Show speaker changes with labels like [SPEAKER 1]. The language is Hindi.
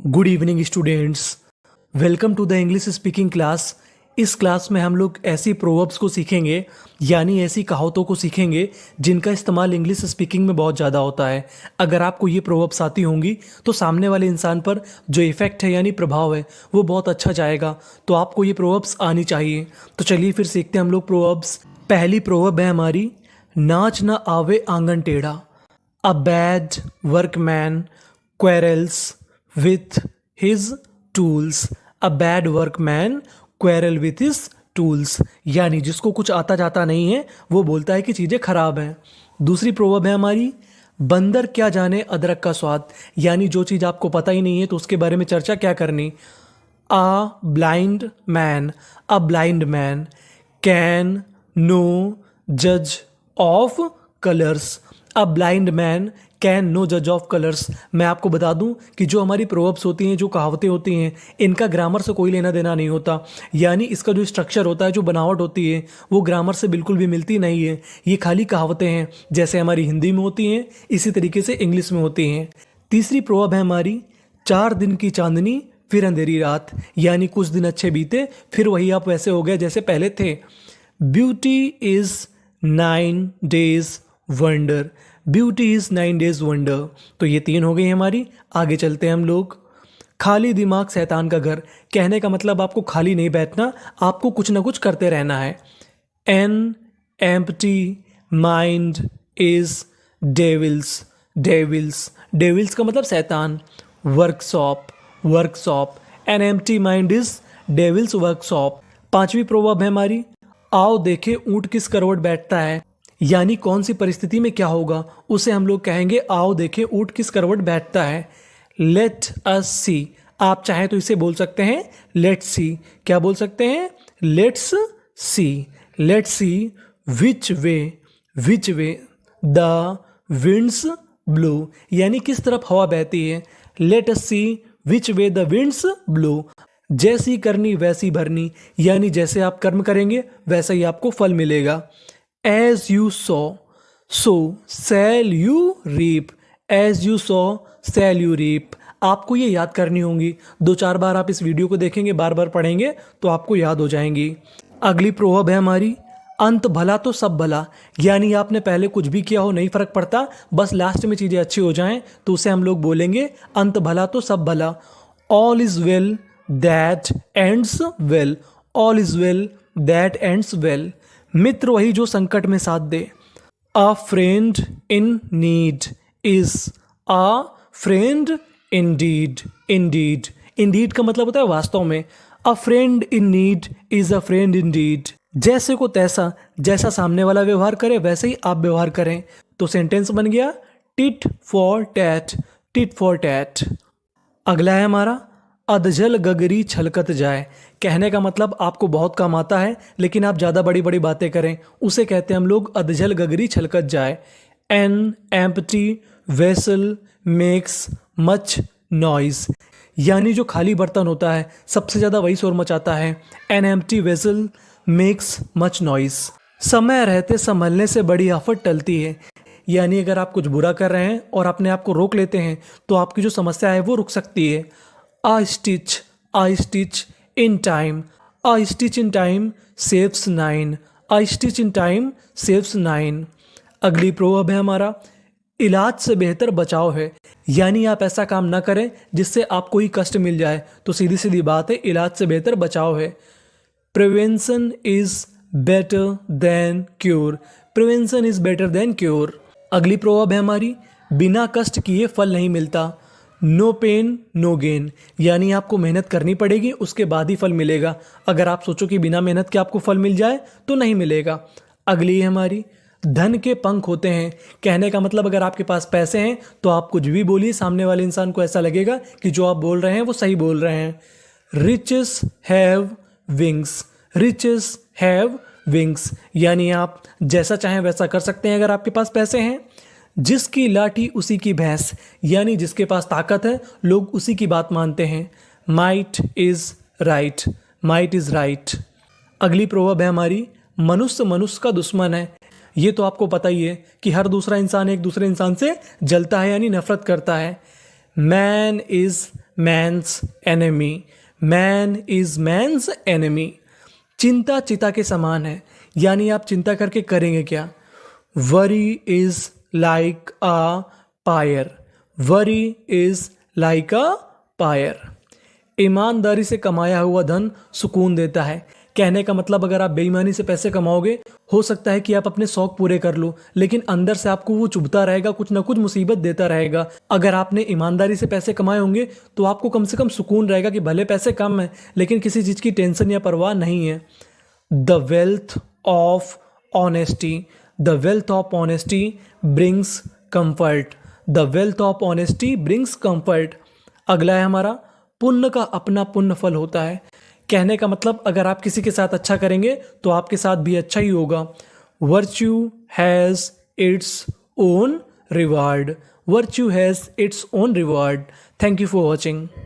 [SPEAKER 1] Good evening students, welcome to the English speaking class. इस क्लास में हम लोग ऐसी प्रोवर्ब्स को सीखेंगे, यानी ऐसी कहावतों को सीखेंगे जिनका इस्तेमाल इंग्लिश स्पीकिंग में बहुत ज़्यादा होता है। अगर आपको ये प्रोवर्ब्स आती होंगी तो सामने वाले इंसान पर जो इफ़ेक्ट है यानी प्रभाव है वो बहुत अच्छा जाएगा। तो आपको ये प्रोवर्ब्स आनी चाहिए। तो चलिए फिर सीखते हैं हम लोग प्रोवर्ब्स। पहली प्रोवर्ब है हमारी, नाच न आवे आंगन टेढ़ा। A bad workman quarrels with his tools। A bad workman quarrel with his tools, यानी जिसको कुछ आता जाता नहीं है वो बोलता है कि चीज़ें खराब हैं। दूसरी प्रोवर्ब है हमारी, बंदर क्या जाने अदरक का स्वाद, यानी जो चीज़ आपको पता ही नहीं है तो उसके बारे में चर्चा क्या करनी। A blind man can no judge of colors। A blind man can no जज ऑफ कलर्स। मैं आपको बता दूं कि जो हमारी प्रोवर्ब्स होती हैं, जो कहावतें होती हैं, इनका ग्रामर से कोई लेना देना नहीं होता। यानी इसका जो स्ट्रक्चर होता है, जो बनावट होती है, वो ग्रामर से बिल्कुल भी मिलती नहीं है। ये खाली कहावतें हैं, जैसे हमारी हिंदी में होती हैं इसी तरीके से इंग्लिश में होती हैं। तीसरी प्रोवर्ब है हमारी, 4 दिन की चांदनी फिर अंधेरी रात, यानी कुछ दिन अच्छे बीते फिर वही आप वैसे हो गए जैसे पहले थे। Beauty is 9 days wonder. Beauty is 9 days wonder. तो ये 3 हो गई हमारी। आगे चलते हैं हम लोग। खाली दिमाग शैतान का घर, कहने का मतलब आपको खाली नहीं बैठना, आपको कुछ ना कुछ करते रहना है। An empty mind is devil's. Devil's का मतलब शैतान। Workshop. An empty mind is devil's workshop. पांचवी प्रोवर्ब है हमारी, आओ देखे ऊंट किस करवट बैठता है, यानी कौन सी परिस्थिति में क्या होगा उसे हम लोग कहेंगे आओ देखें ऊंट किस करवट बैठता है। लेट अस सी, आप चाहें तो इसे बोल सकते हैं लेट्स सी। क्या बोल सकते हैं? Let's see which way the winds blow, यानी किस तरफ हवा बहती है। Let us see which way the winds blow. जैसी करनी वैसी भरनी, यानी जैसे आप कर्म करेंगे वैसा ही आपको फल मिलेगा। As you sow, so shall you reap। As you sow, shall you reap। आपको ये याद करनी होंगी। 2-4 बार आप इस वीडियो को देखेंगे, बार बार पढ़ेंगे तो आपको याद हो जाएंगी। अगली प्रोवर्ब है हमारी, अंत भला तो सब भला, यानी आपने पहले कुछ भी किया हो नहीं फर्क पड़ता, बस लास्ट में चीज़ें अच्छी हो जाएं तो उसे हम लोग बोलेंगे अंत भला तो सब भला। All is well that ends well। All is well that ends well। मित्र वही जो संकट में साथ दे। A friend in need is a friend indeed. Indeed का मतलब होता है वास्तव में। A friend in need is a friend indeed. जैसे को तैसा, जैसा सामने वाला व्यवहार करे वैसे ही आप व्यवहार करें। तो सेंटेंस बन गया टिट फॉर टैट। अगला है हमारा, अधजल गगरी छलकत जाए, कहने का मतलब आपको बहुत काम आता है लेकिन आप ज़्यादा बड़ी बड़ी बातें करें, उसे कहते हैं हम लोग अधजल गगरी छलकत जाए। An empty vessel makes much noise, यानी जो खाली बर्तन होता है सबसे ज़्यादा वही शोर मचाता है। An empty vessel makes much noise. समय रहते संभलने से बड़ी आफत टलती है, यानी अगर आप कुछ बुरा कर रहे हैं और अपने आप को रोक लेते हैं तो आपकी जो समस्या है वो रुक सकती है। I stitch in time। A stitch in time saves 9। A stitch in time saves 9। अगली प्रोवर्ब है हमारा, इलाज से बेहतर बचाव है, यानी आप ऐसा काम ना करें जिससे आपको ही कष्ट मिल जाए। तो सीधी सीधी बात है, इलाज से बेहतर बचाव है। Prevention is better than cure. Prevention is better than cure. अगली प्रोवर्ब है हमारी, बिना कष्ट किए फल नहीं मिलता। नो पेन नो गेन, यानी आपको मेहनत करनी पड़ेगी उसके बाद ही फल मिलेगा। अगर आप सोचो कि बिना मेहनत के आपको फल मिल जाए तो नहीं मिलेगा। अगली है हमारी, धन के पंख होते हैं, कहने का मतलब अगर आपके पास पैसे हैं तो आप कुछ भी बोलिए, सामने वाले इंसान को ऐसा लगेगा कि जो आप बोल रहे हैं वो सही बोल रहे हैं। रिचेस हैव विंग्स, यानी आप जैसा चाहें वैसा कर सकते हैं अगर आपके पास पैसे हैं। जिसकी लाठी उसी की भैंस, यानी जिसके पास ताकत है लोग उसी की बात मानते हैं। Might is right. अगली प्रोवर्ब है हमारी, मनुष्य का दुश्मन है। ये तो आपको पता ही है कि हर दूसरा इंसान एक दूसरे इंसान से जलता है यानी नफरत करता है। Man is man's enemy, man is man's enemy. चिंता चिता के समान है, यानी आप चिंता करके करेंगे क्या। Worry is like a pyre, worry is like a pyre. ईमानदारी से कमाया हुआ धन सुकून देता है। कहने का मतलब अगर आप बेईमानी से पैसे कमाओगे, हो सकता है कि आप अपने शौक पूरे कर लो, लेकिन अंदर से आपको वो चुभता रहेगा, कुछ ना कुछ मुसीबत देता रहेगा। अगर आपने ईमानदारी से पैसे कमाए होंगे तो आपको कम से कम सुकून रहेगा कि भले पैसे कम हैं लेकिन किसी चीज़ की टेंशन या परवाह नहीं है। The wealth of honesty, the wealth of honesty brings comfort, the wealth of honesty brings comfort. अगला है हमारा, पुण्य का अपना पुण्य फल होता है। कहने का मतलब अगर आप किसी के साथ अच्छा करेंगे तो आपके साथ भी अच्छा ही होगा। Virtue has its own reward, virtue has its own reward. Thank you for watching.